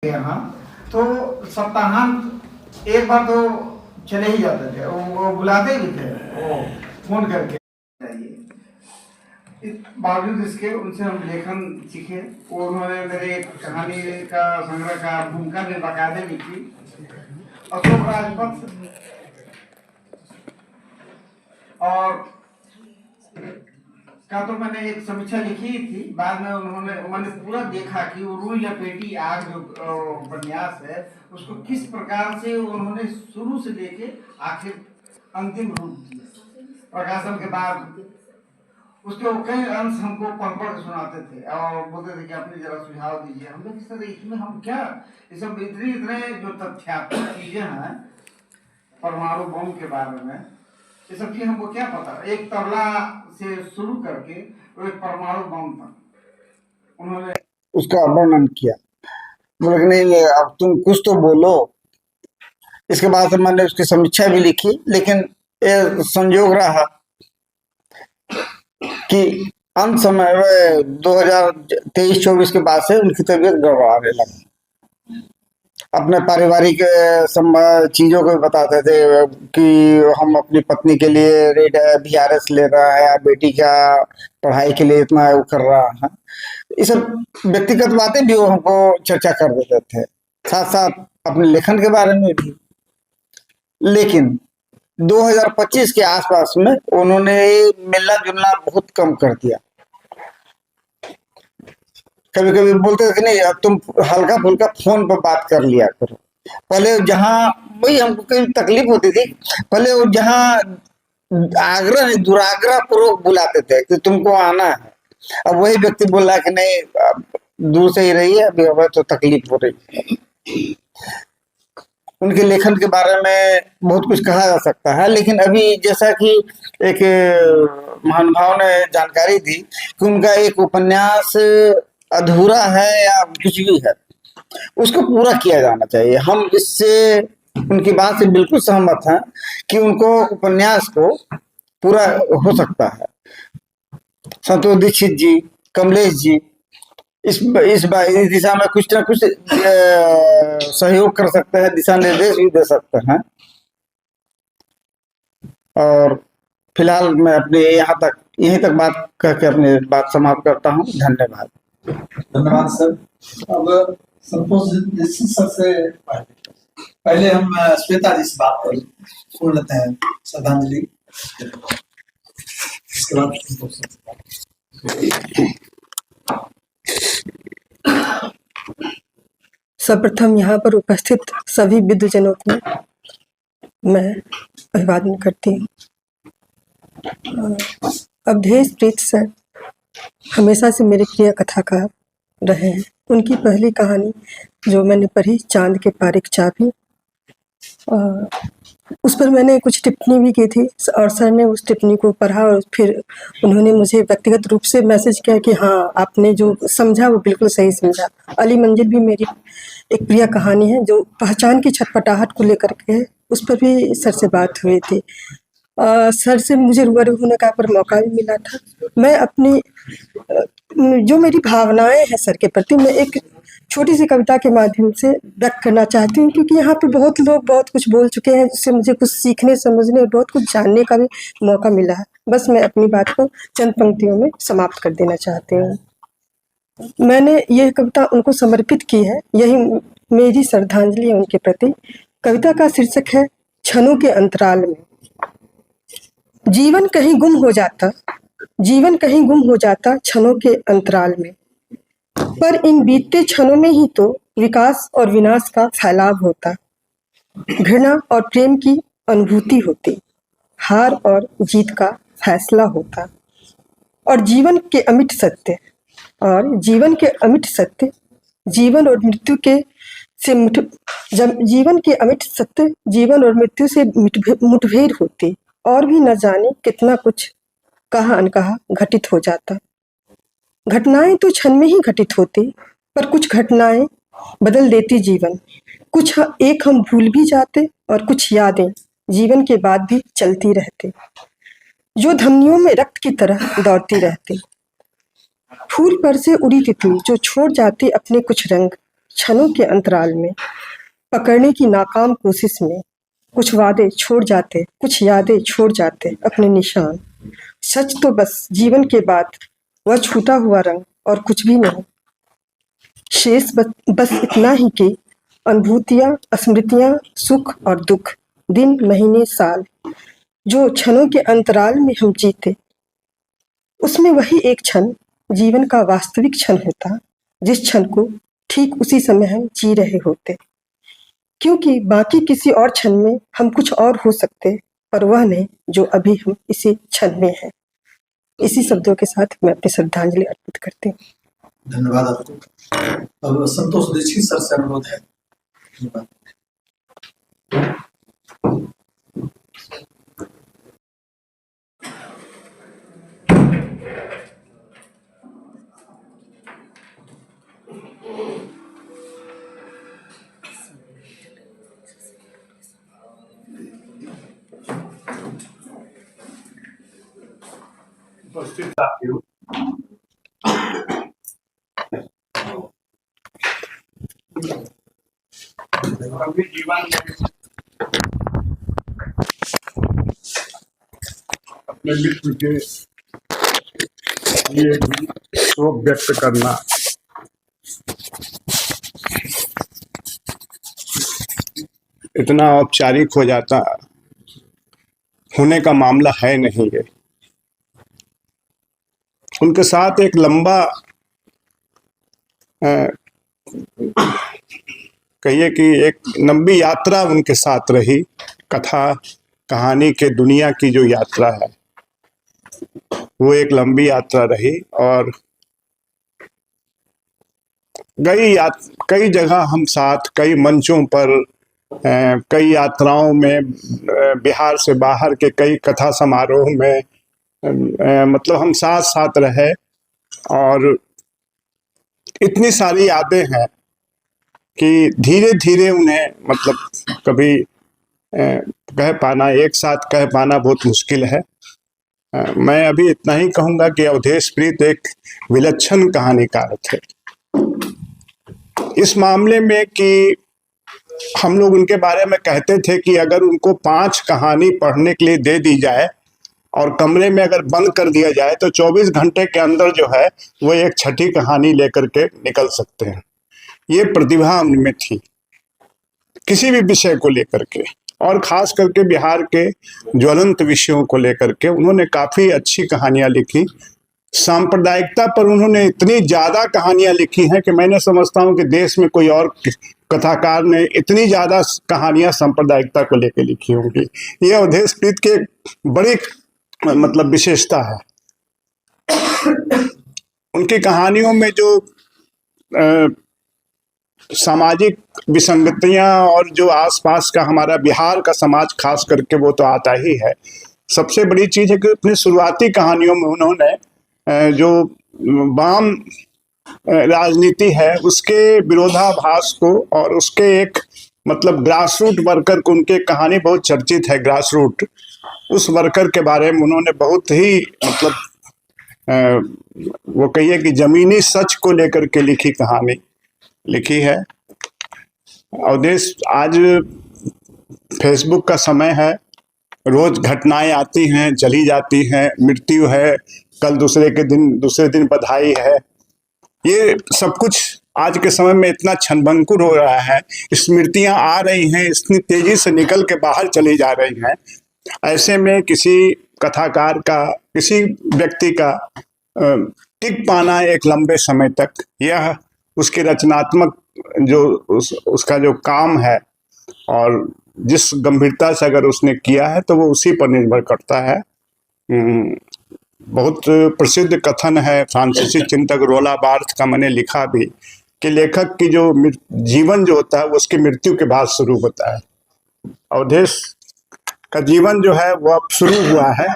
यहाँ तो सप्ताहांत एक बार तो चले ही जाते थे, वो बुलाते भी थे वो फोन करके। बावजूद इसके उनसे हम लेखन सीखे। उन्होंने मेरे एक कहानी का संग्रह का भूमिका भी बाकायदे लिखी। अशोक राजपथ और का तो मैंने एक समीक्षा लिखी थी। बाद में मैंने पूरा देखा कि वो रूई लपेटी आग जो उपन्यास है उसको किस प्रकार से उन्होंने शुरू से लेके आखिर अंतिम रूप दिया। प्रकाशन के बाद उसके कई अंश हमको पढ़ पढ़ सुनाते थे और बोलते थे कि अपने जरा सुझाव दीजिए। हम लोग सर इसमें हम क्या, ये सब इतने जो तथ्यात्मक चीजें हैं परमाणु बम के बारे में, ये सब चीज हमको क्या पता। एक तबला से शुरू करके वो एक परमाणु बम तक उन्होंने उसका वर्णन किया। बोले नहीं अब तुम कुछ तो बोलो। इसके बाद मैंने उसकी समीक्षा भी लिखी, लेकिन ये संयोग रहा कि अंत समय 2023-24 के बाद से उनकी तबीयत गड़बड़ाने लगी। अपने पारिवारिक चीजों को बताते थे कि हम अपनी पत्नी के लिए VRS ले रहा है, बेटी का पढ़ाई के लिए इतना वो कर रहा है। ये सब व्यक्तिगत बातें भी वो हमको चर्चा कर देते थे, साथ साथ अपने लेखन के बारे में भी। लेकिन 2025 के आसपास में उन्होंने मिलना जुलना बहुत कम कर दिया। कभी कभी बोलते थे कि नहीं अब तुम हल्का फुल्का फोन पर बात कर लिया करो। पहले जहाँ वही हमको कई तकलीफ होती थी, पहले वो जहाँ दुराग्रह पूर्वक बुलाते थे कि तुमको आना है, अब वही व्यक्ति बोल रहा है कि नहीं दूर से ही रहिए, अभी हमें तो तकलीफ हो रही है। उनके लेखन के बारे में बहुत कुछ कहा जा सकता है, लेकिन अभी जैसा कि एक महानुभाव ने जानकारी दी कि उनका एक उपन्यास अधूरा है या कुछ भी है, उसको पूरा किया जाना चाहिए। हम इससे उनकी बात से बिल्कुल सहमत हैं कि उनको उपन्यास को पूरा हो सकता है। संतोष दीक्षित जी, कमलेश जी इस दिशा में कुछ ना कुछ सहयोग कर सकते हैं, दिशा निर्देश भी दे सकते हैं। और फिलहाल मैं अपने यहीं तक बात करके अपनी बात समाप्त करता हूँ। धन्यवाद। धन्यवाद सर। अब संतोष सर से पहले हम श्वेता जी से बात कर सुन लेते हैं श्रद्धांजलि, इसके बाद संतोष सर। सर्वप्रथम यहाँ पर उपस्थित सभी विद्वजनों को मैं अभिवादन करती हूँ। अवधेश प्रीत सर हमेशा से मेरे प्रिय कथाकार रहे हैं। उनकी पहली कहानी जो मैंने पढ़ी, चांद के पार एक चाबी, उस पर मैंने कुछ टिप्पणी भी की थी और सर ने उस टिप्पणी को पढ़ा और फिर उन्होंने मुझे व्यक्तिगत रूप से मैसेज किया कि हाँ आपने जो समझा वो बिल्कुल सही समझा। अली मंजिल भी मेरी एक प्रिय कहानी है जो पहचान की छटपटाहट को लेकर के, उस पर भी सर से बात हुई थी। सर से मुझे रूबरू होने का पर मौका भी मिला था। मैं अपनी जो मेरी भावनाएं हैं सर के प्रति, मैं एक छोटी सी कविता के माध्यम से व्यक्त करना चाहती हूँ, क्योंकि यहाँ पे बहुत लोग बहुत कुछ बोल चुके हैं जिससे मुझे कुछ सीखने, समझने और बहुत कुछ जानने का भी मौका मिला है। बस मैं अपनी बात को चंद पंक्तियों में समाप्त कर देना चाहती हूँ। मैंने ये कविता उनको समर्पित की है, यही मेरी श्रद्धांजलि है उनके प्रति। कविता का शीर्षक है क्षणों के अंतराल में। जीवन कहीं गुम हो जाता क्षणों के अंतराल में, पर इन बीतते क्षणों में ही तो विकास और विनाश का फैलाव होता, घृणा और प्रेम की अनुभूति होती, हार और जीत का फैसला होता, और जीवन के अमिट सत्य, जीवन और मृत्यु से मुठभेड़ होती, और भी न जाने कितना कुछ कहा अनकहा घटित हो जाता। घटनाएं तो क्षण में ही घटित होती, पर कुछ घटनाएं बदल देती जीवन। कुछ एक हम भूल भी जाते और कुछ यादें जीवन के बाद भी चलती रहती, जो धमनियों में रक्त की तरह दौड़ती रहती। फूल पर से उड़ी तितली जो छोड़ जाती अपने कुछ रंग, क्षणों के अंतराल में पकड़ने की नाकाम कोशिश में कुछ वादे छोड़ जाते, कुछ यादें छोड़ जाते अपने निशान। सच तो बस जीवन के बाद वह छूटा हुआ रंग और कुछ भी नहीं। शेष बस इतना ही कि अनुभूतियां, स्मृतियां, सुख और दुख, दिन, महीने, साल, जो क्षणों के अंतराल में हम जीते, उसमें वही एक क्षण जीवन का वास्तविक क्षण होता, जिस क्षण को ठीक उसी समय हम जी रहे होते। क्योंकि बाकी किसी और क्षण में हम कुछ और हो सकते, पर वह नहीं जो अभी हम इसी क्षण में हैं। इसी शब्दों के साथ मैं अपनी श्रद्धांजलि अर्पित करती हूँ। धन्यवाद आपको। अब संतोष दीक्षित सर से अनुरोध है। धन्यवाद। उपस्थित साथियों, कभी जीवन में अपने मित्र के लिए भी शोक व्यक्त करना इतना औपचारिक हो जाता होने का मामला है नहीं है। उनके साथ एक लंबा कहिए कि एक लंबी यात्रा उनके साथ रही। कथा कहानी के दुनिया की जो यात्रा है वो एक लंबी यात्रा रही और कई जगह हम साथ, कई मंचों पर, कई यात्राओं में, बिहार से बाहर के कई कथा समारोह में मतलब हम साथ साथ रहे और इतनी सारी यादें हैं कि धीरे धीरे उन्हें मतलब कभी कह पाना, एक साथ कह पाना बहुत मुश्किल है। मैं अभी इतना ही कहूँगा कि अवधेश प्रीत एक विलक्षण कहानीकार थे इस मामले में कि हम लोग उनके बारे में कहते थे कि अगर उनको 5 कहानी पढ़ने के लिए दे दी जाए और कमरे में अगर बंद कर दिया जाए तो 24 घंटे के अंदर जो है वो एक छठी कहानी लेकर के निकल सकते हैं। ये प्रतिभा उनमें थी किसी भी विषय को लेकर के, और खास करके बिहार के ज्वलंत विषयों को लेकर के उन्होंने काफी अच्छी कहानियां लिखी। सांप्रदायिकता पर उन्होंने इतनी ज्यादा कहानियां लिखी हैं कि मैंने समझता हूं कि देश में कोई और कथाकार ने इतनी ज्यादा कहानियां सांप्रदायिकता को लेकर लिखी होंगी। ये अवधेश प्रीत के बड़ी मतलब विशेषता है। उनकी कहानियों में जो सामाजिक विसंगतियां और जो आसपास का हमारा बिहार का समाज खास करके वो तो आता ही है। सबसे बड़ी चीज है कि अपनी शुरुआती कहानियों में उन्होंने जो वाम राजनीति है उसके विरोधाभास को और उसके एक मतलब ग्रास रूट वर्कर को, उनके कहानी बहुत चर्चित है ग्रास रूट, उस वर्कर के बारे में उन्होंने बहुत ही मतलब वो कहिए कि जमीनी सच को लेकर के लिखी कहानी लिखी है। अवधेश, आज फेसबुक का समय है, रोज घटनाएं आती हैं, चली जाती हैं, मृत्यु है, कल दूसरे दिन बधाई है। ये सब कुछ आज के समय में इतना क्षणभंगुर हो रहा है, स्मृतियां आ रही हैं, इतनी तेजी से निकल के बाहर चली जा रही हैं। ऐसे में किसी कथाकार का, किसी व्यक्ति का टिक पाना एक लंबे समय तक, यह उसकी रचनात्मक जो उसका जो काम है और जिस गंभीरता से अगर उसने किया है तो वो उसी पर निर्भर करता है। बहुत प्रसिद्ध कथन है फ्रांसीसी चिंतक रोला बार्थ का, मैंने लिखा भी, कि लेखक की जो जीवन जो होता है वो उसकी मृत्यु के बाद शुरू होता है। अवधेश का जीवन जो है वो अब शुरू हुआ है।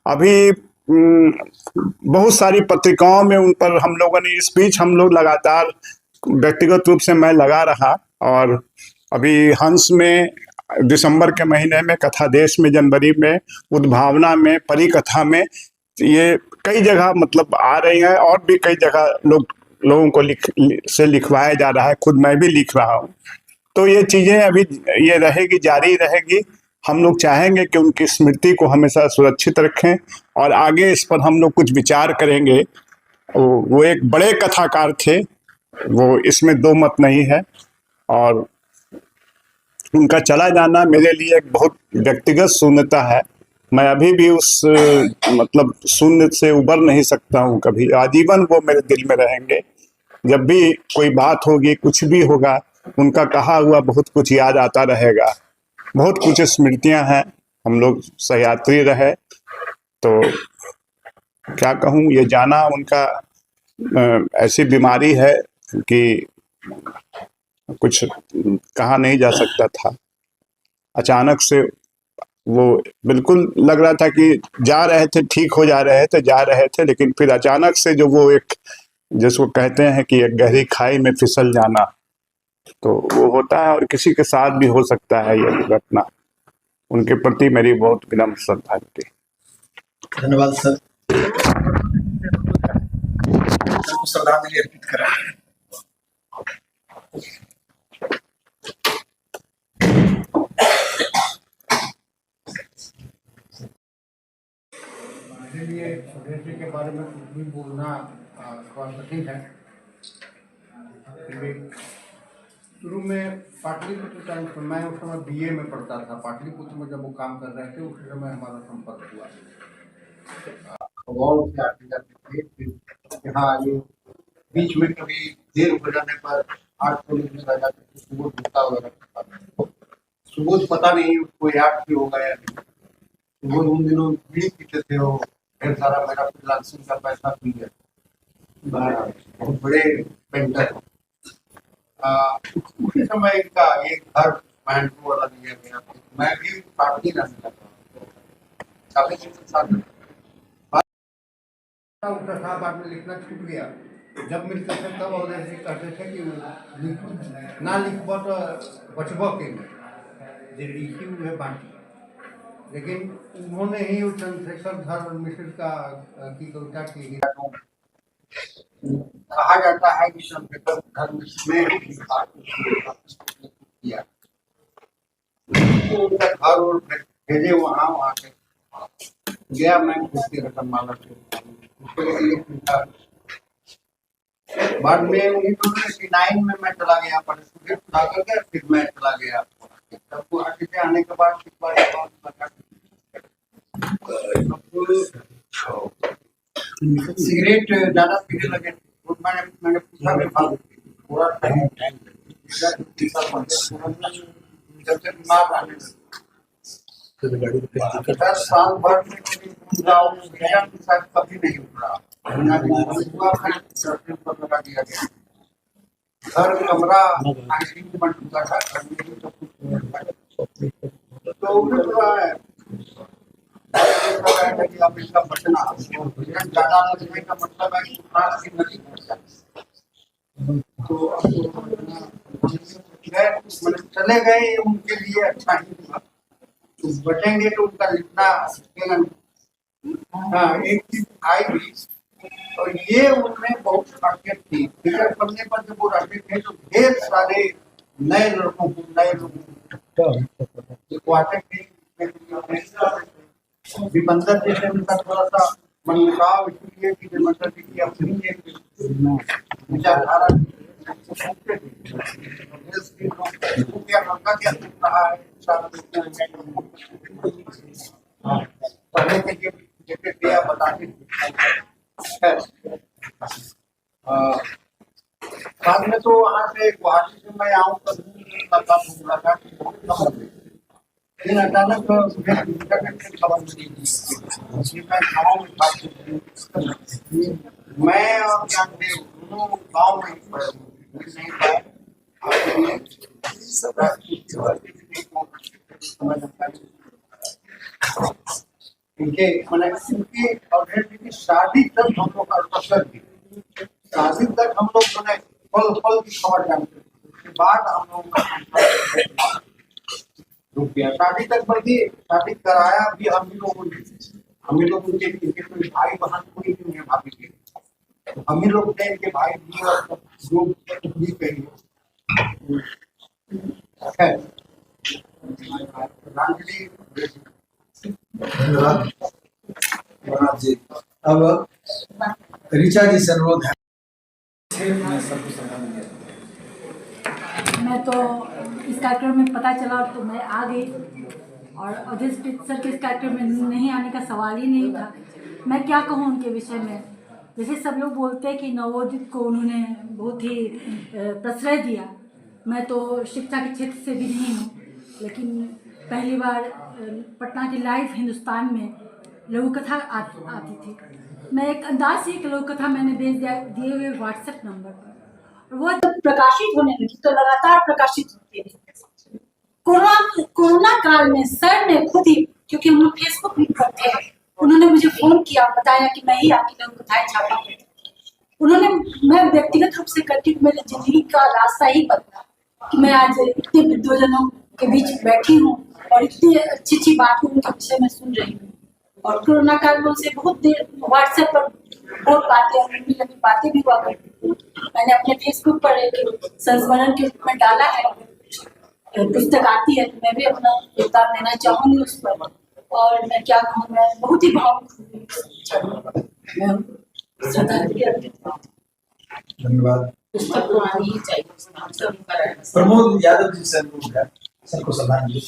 अभी बहुत सारी पत्रिकाओं में उन पर हम लोगों ने, इस बीच हम लोग लगातार व्यक्तिगत रूप से मैं लगा रहा, और अभी हंस में दिसंबर के महीने में, कथा देश में जनवरी में, उद्भावना में, परिकथा में, ये कई जगह मतलब आ रही है और भी कई जगह लोग लोगों को लिखवाया जा रहा है, खुद मैं भी लिख रहा हूँ। तो ये चीज़ें अभी ये रहेगी, जारी रहेगी। हम लोग चाहेंगे कि उनकी स्मृति को हमेशा सुरक्षित रखें और आगे इस पर हम लोग कुछ विचार करेंगे। वो एक बड़े कथाकार थे, वो इसमें दो मत नहीं है। और उनका चला जाना मेरे लिए एक बहुत व्यक्तिगत शून्यता है। मैं अभी भी उस मतलब शून्य से उबर नहीं सकता हूँ कभी। आजीवन वो मेरे दिल में रहेंगे। जब भी कोई बात होगी, कुछ भी होगा, उनका कहा हुआ बहुत कुछ याद आता रहेगा। बहुत कुछ स्मृतियां हैं। हम लोग सहयात्री रहे, तो क्या कहूँ, ये जाना उनका ऐसी बीमारी है कि कुछ कहा नहीं जा सकता था। अचानक से वो बिल्कुल लग रहा था कि जा रहे थे, ठीक हो जा रहे थे, जा रहे थे, लेकिन फिर अचानक से जो वो एक, जिसको कहते हैं कि एक गहरी खाई में फिसल जाना, तो वो होता है और किसी के साथ भी हो सकता है ये घटना। उनके प्रति मेरी बहुत विनम्र श्रद्धांजलि। धन्यवाद सर। श्रद्धांजलि अर्पित करें। मेरे लिए सुरेश जी के बारे में कुछ भी बोलना थोड़ा कठिन है। फिर भी शुरू में पाटलिपुत्र टाइम पर, मैं उस समय बीए में पढ़ता था, पाटलिपुत्र में जब वो काम कर रहे थे उस समय हमारा संपर्क हुआ। खगौल से आते जाते थे, फिर यहाँ ये बीच में कभी देर हो जाने पर 8 कॉलेज में रह जाते थे, सुबह ढूंढता वगैरह। सुबह पता नहीं उसको याद भी होगा या नहीं। वो उन दिनों बीड़ी पीते थे, वो ढेर सारा मेरा फ्रीलांसिंग का पैसा पी गया। बहुत बड़े पेंटर। उसी समय इनका एक घर मैंडो वाला दिया गया। मैं भी काफी रहने लगा, काफी दिन साथ उनका था। बाद में लिखना छूट गया। जब मिलते थे तब और ऐसे कहते थे कि ना लिखब तो बचब के जे लिखी हुए बाकी। लेकिन उन्होंने ही उस चंद्रशेखर धर्म मिश्र का की कविता की कहा जाता है कि चंद्रशेखर धर्म मिश्र ने किया। उनका घर और भेजे वहाँ के गया। मैं उसकी रतनमाला बाद में 1989 में मैं चला गया, पर स्टूडेंट चला गया, फिर मैं चला गया। तब आगे से आने के बाद सिगरेट ज्यादा पीने लगे। मैंने पूछा पूरा टाइम जब से बीमार रहने लगे 10 साल भर में कभी नहीं उतरा। लगा दिया गया। घर कमरा आईसीयू बन चुका था। तो कि आप इसका बचना, ज्यादा लगने का मतलब है कि नहीं पहुंचा। तो चले गए, उनके लिए अच्छा ही था। तो बचेंगे तो उनका लिखना। हाँ, एक चीज आई भी, और ये उनमें बहुत खासियत थी। टिकट पढ़ने पर जब वो रहते थे तो ढेर सारे नए लोगों को आते थे। विमंदर जैसे उनका थोड़ा सा मनमुटाव इसलिए कि विमंदर जी की अपनी एक विचारधारा रहा है। पढ़ने के लिए जैसे दिया बताते बाद में तो वहाँ से गुवाहाटी से मैं आऊँ था कि बहुत कम। लेकिन अचानक खबर मिली मैं गाँव में था। मैं और ज्ञानदेव दोनों गाँव में नहीं पाए। इनके इनकी और शादी तक हम लोग अवसर थी। शादी तक हम लोग फल फल की खबर जानते थे। उसके बाद हम लोग रुक गया। शादी तक बढ़ी, शादी कराया भी हम ही लोगों ने। हम ही लोग उनके कोई भाई बहन कोई नहीं है भाभी के। हम ही लोग थे इनके भाई भी और जो भी कही है। प्रधानमंत्री धन्यवाद प्रणाम जी। अब ऋचा जी से अनुरोध है। मैं तो इस कार्यक्रम में पता चला तो मैं आ गई, और अवधेश सर के इस कार्यक्रम में नहीं आने का सवाल ही नहीं था। मैं क्या कहूँ उनके विषय में। जैसे सब लोग बोलते हैं कि नवोदित को उन्होंने बहुत ही प्रश्रय दिया। मैं तो शिक्षा के क्षेत्र से भी नहीं हूँ, लेकिन पहली बार पटना के लाइव हिंदुस्तान में लघु कथा आती थी। मैं एक अंदाज से एक लघु कथा मैंने भेज दिए हुए व्हाट्सएप नंबर पर, वो जब प्रकाशित होने लगी तो लगातार प्रकाशित होती रही। कोरोना काल में सर ने खुद ही, क्योंकि हम लोग फेसबुक भी करते हैं, उन्होंने मुझे फोन किया, बताया कि मैं ही आपकी लघु कथाएं छापा उन्होंने। मैं व्यक्तिगत रूप से करके मेरी जिंदगी का रास्ता ही बदला कि मैं आज इतने विद्वजनों के बीच बैठी हूँ और इतनी अच्छी अच्छी बातें उनके विषय में सुन रही हूँ। और कोरोना काल में उनसे बहुत देर व्हाट्सएप पर बहुत बातें भी हुआ करती थी। मैंने अपने फेसबुक पर एक संस्मरण के रूप में डाला है, पुस्तक आती है, मैं भी अपना योगदान देना चाहूंगी उस पर। और मैं क्या कहूँ, मैं बहुत ही भावुक धन्यवाद। पुस्तक तो आनी ही चाहिए। प्रमोद यादव जी से अनुरोध है, सर को श्रद्धांजलि।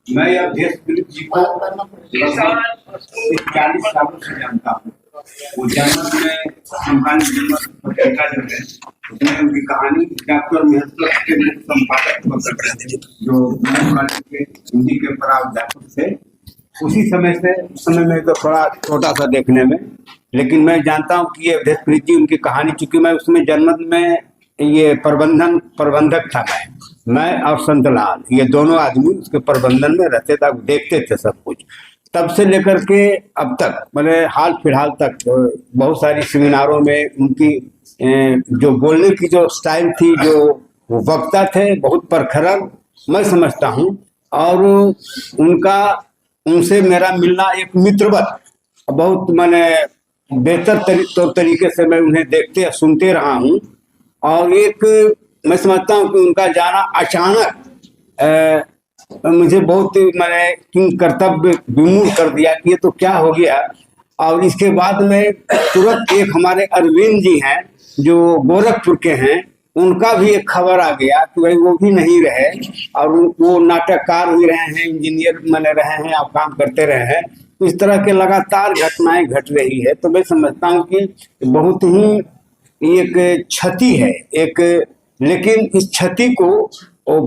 मैं अवधेश जी को 40 सालों से जानता हूँ। वो जनमत में समकालीन जनमत पत्रिका जो है उसमें उनकी कहानी डॉक्टर मेहतर के संपादक जो के हिंदी के प्राध्यापक थे। उसी समय से, उस समय में तो थोड़ा छोटा सा देखने में, लेकिन मैं जानता हूँ कि ये अवधेश जी उनकी कहानी, चूंकि मैं उसमें जनमत में ये प्रबंधक था। मैं और संतलाल ये दोनों आदमी उसके प्रबंधन में रहते थे, देखते थे सब कुछ। तब से लेकर के अब तक, मैंने हाल फिलहाल तक बहुत सारी सेमिनारों में उनकी जो बोलने की जो स्टाइल थी, जो वो वक्ता थे, बहुत प्रखर मैं समझता हूँ। और उनसे मेरा मिलना एक मित्रवत, बहुत मैंने बेहतर तरीके से मैं उन्हें देखते सुनते रहा हूँ। और एक मैं समझता हूँ कि उनका जाना अचानक मुझे बहुत मैंने कर्तव्य विमूढ़ कर दिया कि ये तो क्या हो गया। और इसके बाद में तुरंत एक हमारे अरविंद जी हैं जो गोरखपुर के हैं, उनका भी एक खबर आ गया कि भाई वो भी नहीं रहे, और वो नाटककार भी रहे हैं, इंजीनियर बने रहे हैं, आप काम करते रहे हैं। तो इस तरह के लगातार घटनाएं घट रही है। तो मैं समझता हूँ कि बहुत ही एक क्षति है एक, लेकिन इस क्षति को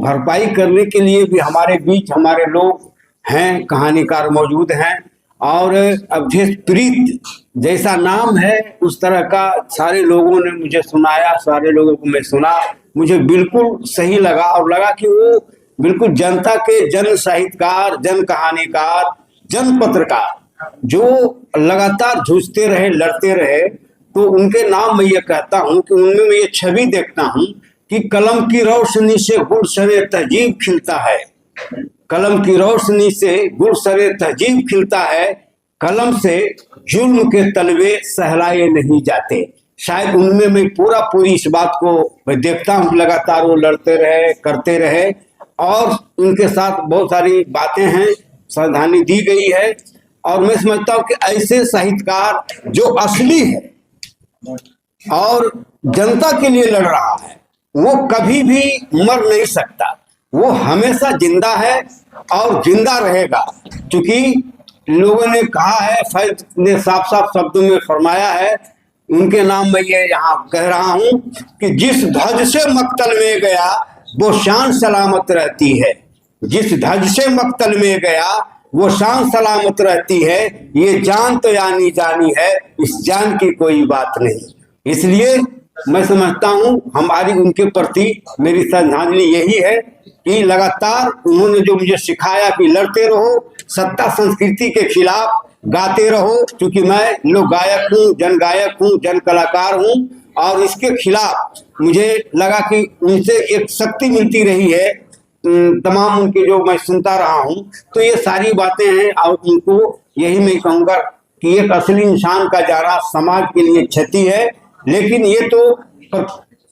भरपाई करने के लिए भी हमारे बीच हमारे लोग हैं, कहानीकार मौजूद हैं। और अवधेश प्रीत जैसा नाम है उस तरह का सारे लोगों ने मुझे सुनाया, सारे लोगों को मैं सुना, मुझे बिल्कुल सही लगा। और लगा कि वो बिल्कुल जनता के जन साहित्यकार, जन कहानीकार, जन पत्रकार जो लगातार जूझते रहे, लड़ते रहे। तो उनके नाम मैं ये कहता हूँ कि उनमें मैं ये छवि देखता हूँ कि कलम की रोशनी से गुलशने तहजीब खिलता है, कलम की रोशनी से गुलशने तहजीब खिलता है, कलम से जुल्म के तलवे सहलाए नहीं जाते। शायद उनमें मैं पूरी इस बात को मैं देखता हूँ, लगातार वो लड़ते रहे, करते रहे। और उनके साथ बहुत सारी बातें हैं, सावधानी दी गई है। और मैं समझता हूँ कि ऐसे साहित्यकार जो असली है और जनता के लिए लड़ रहा है, वो कभी भी मर नहीं सकता, वो हमेशा जिंदा है और जिंदा रहेगा। क्योंकि लोगों ने कहा है, फैज ने साफ साफ शब्दों में फरमाया है, उनके नाम में ये यहाँ कह रहा हूँ कि जिस ध्वज से मक्तल में गया वो शान सलामत रहती है, जिस ध्वज से मक्तल में गया वो शान सलामत रहती है। ये जान तो यानी जानी है, इस जान की कोई बात नहीं। इसलिए मैं समझता हूँ हमारी उनके प्रति मेरी श्रद्धांजलि यही है कि लगातार उन्होंने जो मुझे सिखाया कि लड़ते रहो, सत्ता संस्कृति के खिलाफ गाते रहो। क्योंकि मैं लोक गायक हूँ, जन गायक हूँ, जन कलाकार हूँ, और इसके खिलाफ मुझे लगा कि उनसे एक शक्ति मिलती रही है। तमाम उनके जो मैं सुनता रहा हूँ, तो ये सारी बातें हैं और उनको यही मैं कहूँगा कि एक असली इंसान का जाना समाज के लिए क्षति है। लेकिन ये तो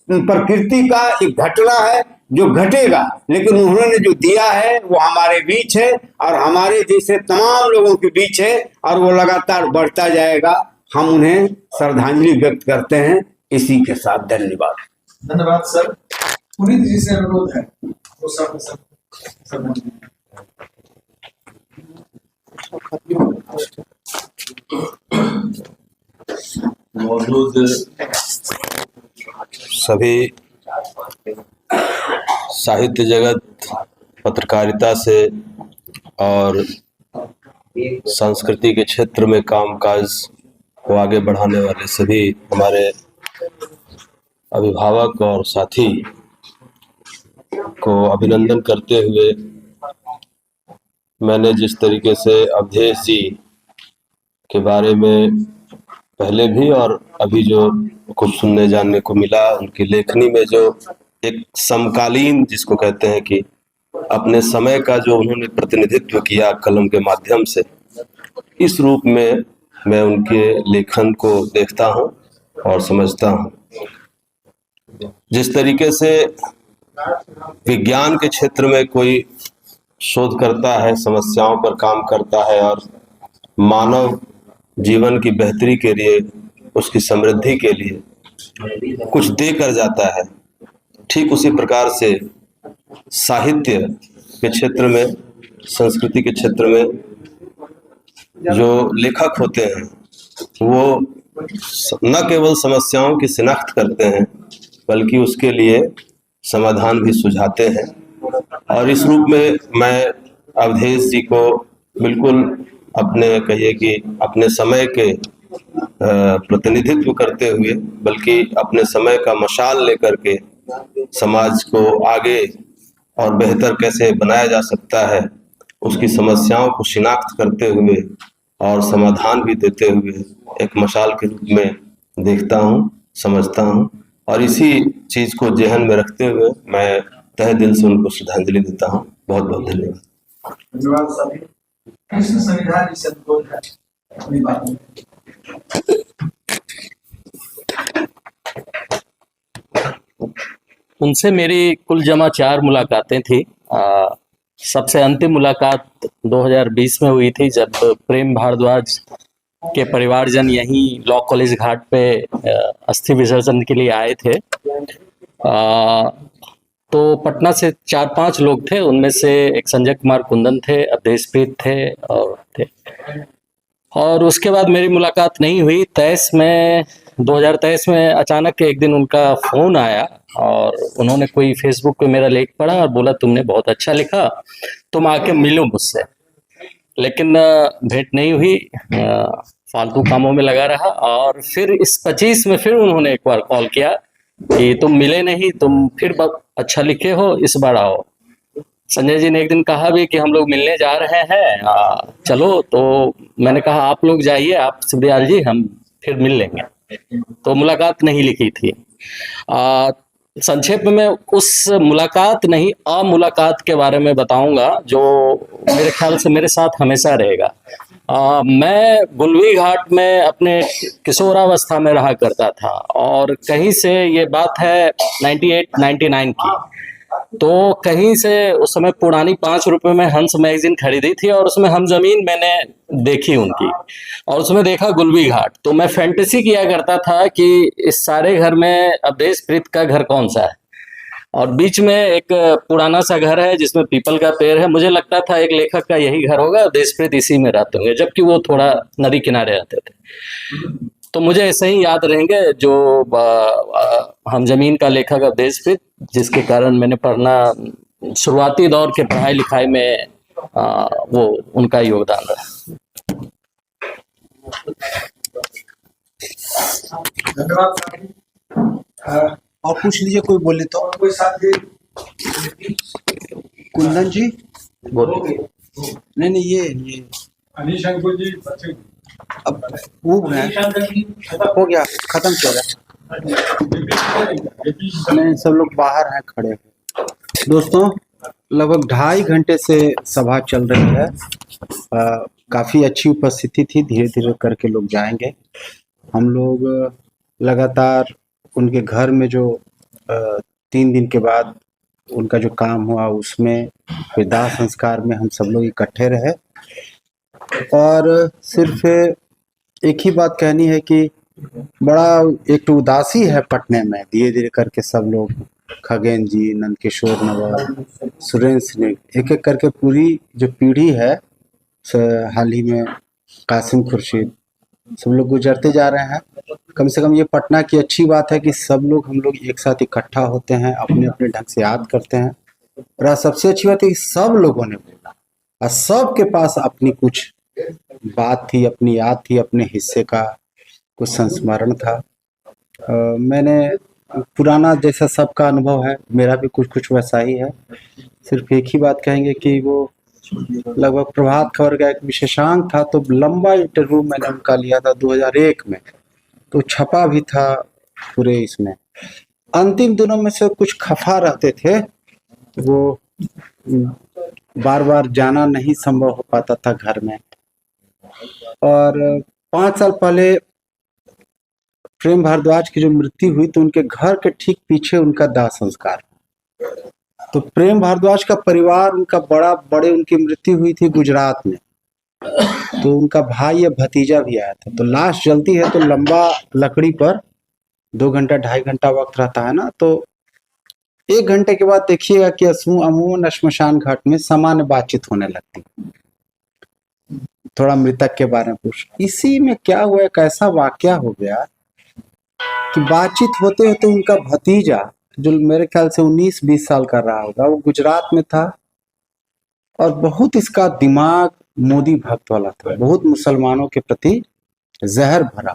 प्रकृति का एक घटना है जो घटेगा, लेकिन उन्होंने जो दिया है वो हमारे बीच है और हमारे जैसे तमाम लोगों के बीच है और वो लगातार बढ़ता जाएगा। हम उन्हें श्रद्धांजलि व्यक्त करते हैं। इसी के साथ धन्यवाद। धन्यवाद सर। पुनीत जी से अनुरोध है वो सब मौजूद सभी साहित्य जगत, पत्रकारिता से और संस्कृति के क्षेत्र में कामकाज को आगे बढ़ाने वाले सभी हमारे अभिभावक और साथी को अभिनंदन करते हुए, मैंने जिस तरीके से अवधेश जी के बारे में पहले भी और अभी जो कुछ सुनने जानने को मिला, उनकी लेखनी में जो एक समकालीन जिसको कहते हैं कि अपने समय का जो उन्होंने प्रतिनिधित्व किया कलम के माध्यम से, इस रूप में मैं उनके लेखन को देखता हूं और समझता हूं। जिस तरीके से विज्ञान के क्षेत्र में कोई शोध करता है, समस्याओं पर काम करता है और मानव जीवन की बेहतरी के लिए, उसकी समृद्धि के लिए कुछ दे कर जाता है, ठीक उसी प्रकार से साहित्य के क्षेत्र में, संस्कृति के क्षेत्र में जो लेखक होते हैं वो न केवल समस्याओं की शिनाख्त करते हैं बल्कि उसके लिए समाधान भी सुझाते हैं। और इस रूप में मैं अवधेश जी को बिल्कुल अपने कहिए कि अपने समय के प्रतिनिधित्व करते हुए, बल्कि अपने समय का मशाल लेकर के समाज को आगे और बेहतर कैसे बनाया जा सकता है, उसकी समस्याओं को शिनाख्त करते हुए और समाधान भी देते हुए एक मशाल के रूप में देखता हूँ, समझता हूँ। और इसी चीज को जेहन में रखते हुए मैं तहे दिल से उनको श्रद्धांजलि देता हूँ। बहुत बहुत धन्यवाद। धन्यवाद सभी। कृष्ण संविधान जी से अनुरोध है अपनी बात में। उनसे मेरी कुल जमा 4 मुलाकातें थी। सबसे अंतिम मुलाकात 2020 में हुई थी, जब प्रेम भारद्वाज के परिवारजन यहीं लॉ कॉलेज घाट पे अस्थि विसर्जन के लिए आए थे। तो पटना से 4-5 लोग थे, उनमें से एक संजय कुमार कुंदन थे, अवधेशप्रीत थे और उसके बाद मेरी मुलाकात नहीं हुई। 2023 में अचानक एक दिन उनका फ़ोन आया और उन्होंने कोई फेसबुक पे मेरा लेख पढ़ा और बोला तुमने बहुत अच्छा लिखा, तुम आके मिलो मुझसे। लेकिन भेंट नहीं हुई, फालतू कामों में लगा रहा। और फिर इस 25 में फिर उन्होंने एक बार कॉल किया कि तुम मिले नहीं, तुम फिर अच्छा लिखे हो, इस बार आओ। संजय जी ने एक दिन कहा भी कि हम लोग मिलने जा रहे हैं, चलो। तो मैंने कहा आप लोग जाइए, आप सुब्रयाल जी, हम फिर मिल लेंगे। तो मुलाकात नहीं लिखी थी। संक्षेप में उस मुलाकात नहीं, अमुलाकात के बारे में बताऊंगा जो मेरे ख्याल से मेरे साथ हमेशा रहेगा। मैं गुलवी घाट में अपने किशोरावस्था में रहा करता था और कहीं से ये बात है 98-99 की। तो कहीं से उस समय पुरानी 5 रुपए में हंस मैगजीन खरीदी थी और उसमें हम जमीन मैंने देखी उनकी, और उसमें देखा गुलवी घाट। तो मैं फैंटेसी किया करता था कि इस सारे घर में अवधेशप्रीत का घर कौन सा है, और बीच में एक पुराना सा घर है जिसमें पीपल का पेड़ है। मुझे लगता था एक लेखक का यही घर होगा, अवधेशप्रीत इसी में रहते होंगे, जबकि वो थोड़ा नदी किनारे रहते थे। तो मुझे ऐसे ही याद रहेंगे जो हम जमीन का लेखक अवधेशप्रीत, जिसके कारण मैंने पढ़ना शुरुआती दौर के पढ़ाई लिखाई में वो उनका योगदान रहा। धन्यवाद। और पूछ लीजिए, कोई बोले तो। और कोई साथी? कुंदन जी बोलिए। नहीं, ये अनिश अंकुर जी बच्चे अब वो हो गया, खत्म किया गया। नहीं, सब लोग बाहर हैं खड़े हैं। दोस्तों, लगभग 2.5 घंटे से सभा चल रही है। काफी अच्छी उपस्थिति थी। धीरे धीरे करके लोग जाएंगे। हम लोग लगातार उनके घर में जो 3 दिन के बाद उनका जो काम हुआ उसमें, फिर दाह संस्कार में हम सब लोग इकट्ठे रहे। और सिर्फ एक ही बात कहनी है कि बड़ा एक तो उदासी है पटने में। धीरे धीरे करके सब लोग, खगेन जी, नंदकिशोर नवल, सुरेंद्र सिंह, एक एक करके पूरी जो पीढ़ी है, हाल ही में कासिम खुर्शीद, सब लोग गुजरते जा रहे हैं। कम से कम ये पटना की अच्छी बात है कि सब लोग, हम लोग एक साथ इकट्ठा होते हैं, अपने अपने ढंग से याद करते हैं। और सबसे अच्छी बात है कि सब लोगों ने बोला और सबके पास अपनी कुछ बात थी, अपनी याद थी, अपने हिस्से का कुछ संस्मरण था। मैंने पुराना जैसा सबका अनुभव है, मेरा भी कुछ कुछ वैसा ही है। सिर्फ एक ही बात कहेंगे कि वो लगभग प्रभात खबर का एक विशेषांक था, तो लंबा इंटरव्यू मैंने उनका लिया था 2001 में, तो छपा भी था पूरे इसमें। अंतिम दिनों में से कुछ खफा रहते थे, वो बार बार जाना नहीं संभव हो पाता था घर में। और 5 साल पहले प्रेम भारद्वाज की जो मृत्यु हुई, तो उनके घर के ठीक पीछे उनका दाह संस्कार। तो प्रेम भारद्वाज का परिवार, उनका बड़े उनकी मृत्यु हुई थी गुजरात में, तो उनका भाई या भतीजा भी आया था। तो लाश जलती है तो लंबा लकड़ी पर 2 घंटा 2.5 घंटा वक्त रहता है ना, तो 1 घंटे के बाद देखिएगा कि अमूमन श्मशान घाट में सामान्य बातचीत होने लगती, थोड़ा मृतक के बारे में पूछ। इसी में क्या हुआ, एक ऐसा वाकया हो गया कि बातचीत होते होते उनका भतीजा, जो मेरे ख्याल से 19-20 साल का रहा होगा, वो गुजरात में था और बहुत इसका दिमाग मोदी भक्त वाला था, बहुत मुसलमानों के प्रति जहर भरा।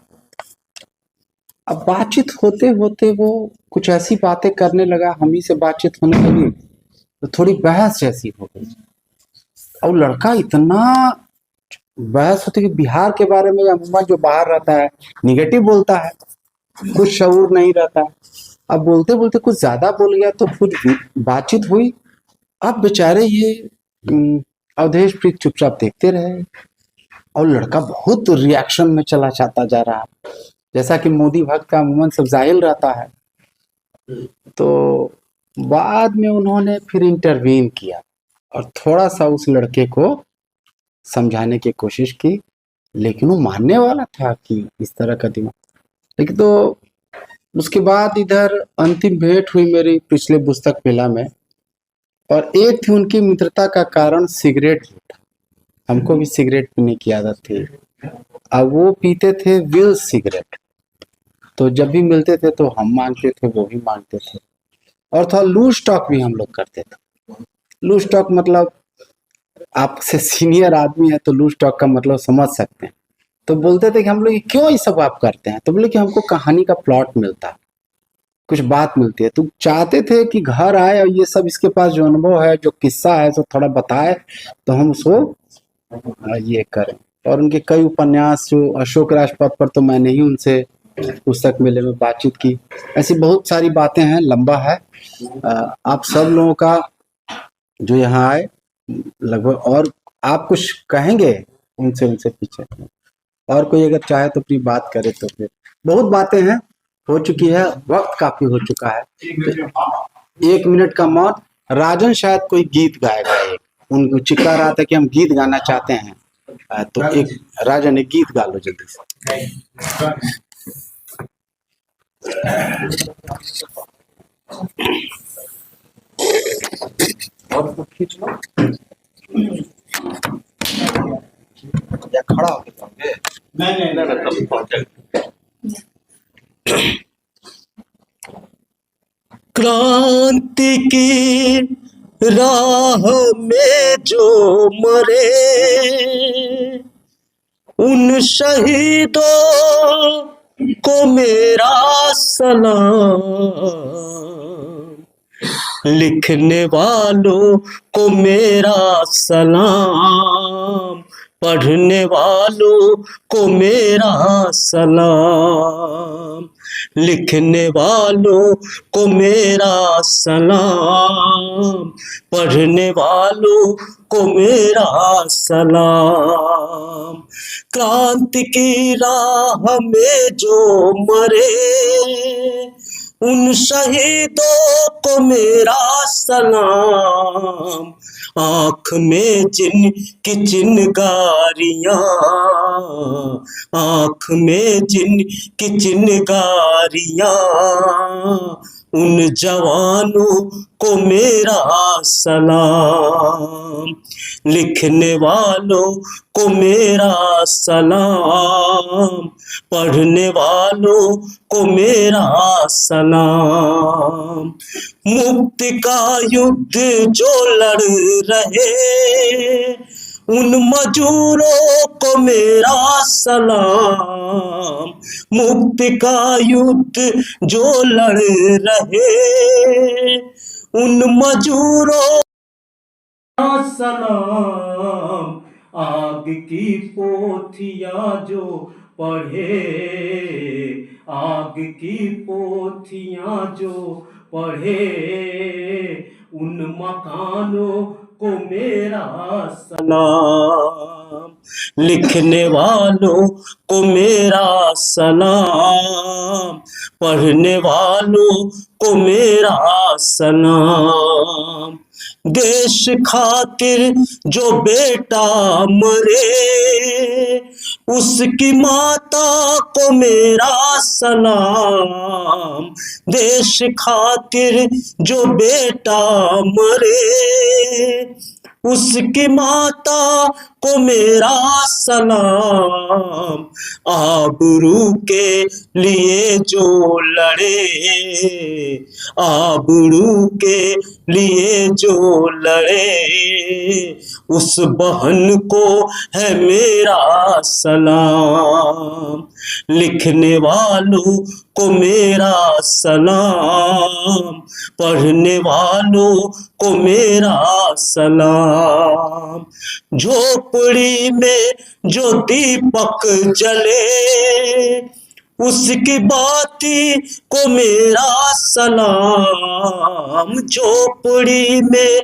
अब बातचीत होते होते वो कुछ ऐसी बातें करने लगा, हम ही से बातचीत होने लगी, तो थोड़ी बहस जैसी हो गई। और लड़का इतना बहस होती कि बिहार के बारे में अमूमन जो बाहर रहता है निगेटिव बोलता है, कुछ शऊर नहीं रहता। अब बोलते बोलते कुछ ज्यादा बोल गया, तो कुछ बातचीत हुई। अब बेचारे ये अवधेश प्रीत चुपचाप देखते रहे और लड़का बहुत रिएक्शन में चला जाता जा रहा है, जैसा कि मोदी भक्त का अमूमन सब जाहिल रहता है। तो बाद में उन्होंने फिर इंटरवीन किया और थोड़ा सा उस लड़के को समझाने की कोशिश की, लेकिन वो मानने वाला था कि इस तरह का दिमाग। लेकिन तो उसके बाद इधर अंतिम भेंट हुई मेरी पिछले पुस्तक मेला में, और एक थी उनकी मित्रता का कारण सिगरेट था। हमको भी सिगरेट पीने की आदत थी, अब वो पीते थे विल सिगरेट, तो जब भी मिलते थे तो हम मांगते थे, वो भी मांगते थे। और थोड़ा लूज टॉक भी हम लोग करते थे। लूज टॉक मतलब, आपसे सीनियर आदमी है तो लूज टॉक का मतलब समझ सकते हैं। तो बोलते थे कि हम लोग क्यों ये सब आप करते हैं, तो बोले कि हमको कहानी का प्लॉट मिलता है, कुछ बात मिलती है। तो चाहते थे कि घर आए और ये सब इसके पास जो अनुभव है, जो किस्सा है, तो थोड़ा बताए, तो हम उसको ये करें। और उनके कई उपन्यास, जो अशोक राजपथ पर, तो मैंने ही उनसे पुस्तक मेले में बातचीत की। ऐसी बहुत सारी बातें हैं, लंबा है। आप सब लोगों का जो यहाँ आए लगभग, और आप कुछ कहेंगे उनसे पीछे, और कोई अगर चाहे तो अपनी बात करे। तो फिर बहुत बातें हैं, हो चुकी है, वक्त काफी हो चुका है। 1 मिनट का मौन। राजन शायद कोई गीत गाएगा, एक उनको चिल्ला रहा था कि हम गीत गाना चाहते हैं, तो एक राजन एक गीत गा लो जल्दी से। और तो खींच लो या खड़ा हो गए। नहीं क्रांति की राह में जो मरे, उन शहीदों को मेरा सलाम, लिखने वालों को मेरा सलाम, पढ़ने वालों को मेरा सलाम, लिखने वालों को मेरा सलाम, पढ़ने वालों को मेरा सलाम। क्रांति की राह में जो मरे उन शहीदों को मेरा सलाम, आँख में जिनकी चिनगारियाँ, आँख में जिनकी चिनगारियाँ, उन जवानों को मेरा सलाम, लिखने वालों को मेरा सलाम, पढ़ने वालों को मेरा सलाम। मुक्ति का युद्ध जो लड़ रहे उन मजूरों को मेरा सलाम, मुक्ति का युद्ध जो लड़ रहे उन मजूरों का सलाम। आग की पोथियां जो पढ़े, आग की पोथियां जो पढ़े उन मकानों को मेरा सलाम, लिखने वालों को मेरा सलाम, पढ़ने वालों को मेरा सलाम। देश खातिर जो बेटा मरे उसकी माता को मेरा सलाम, देश खातिर जो बेटा मरे उसकी माता को मेरा सलाम। आबरू के लिए जो लड़े, आबरू के लिए जो लड़े उस बहन को है मेरा सलाम, लिखने वालों को मेरा सलाम, पढ़ने वालों को मेरा सलाम। झोपड़ी में जो दीपक जले उसकी बाती को मेरा सलाम, झोपड़ी में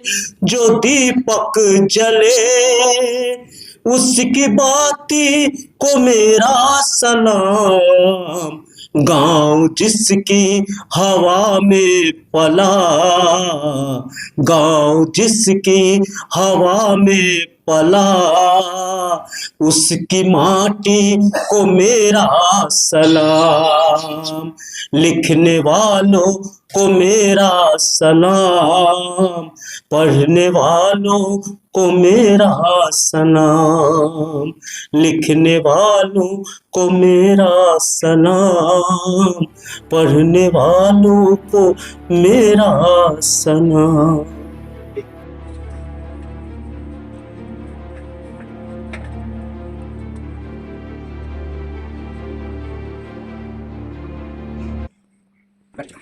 जो दीपक जले उसकी बाती को मेरा सलाम। गांव जिसकी हवा में पला, गांव जिसकी हवा में पला उसकी माटी को मेरा सलाम, लिखने वालों को मेरा सलाम, पढ़ने वालों को मेरा सलाम, लिखने वालों को मेरा सलाम, पढ़ने वालों को मेरा सलाम। अच्छा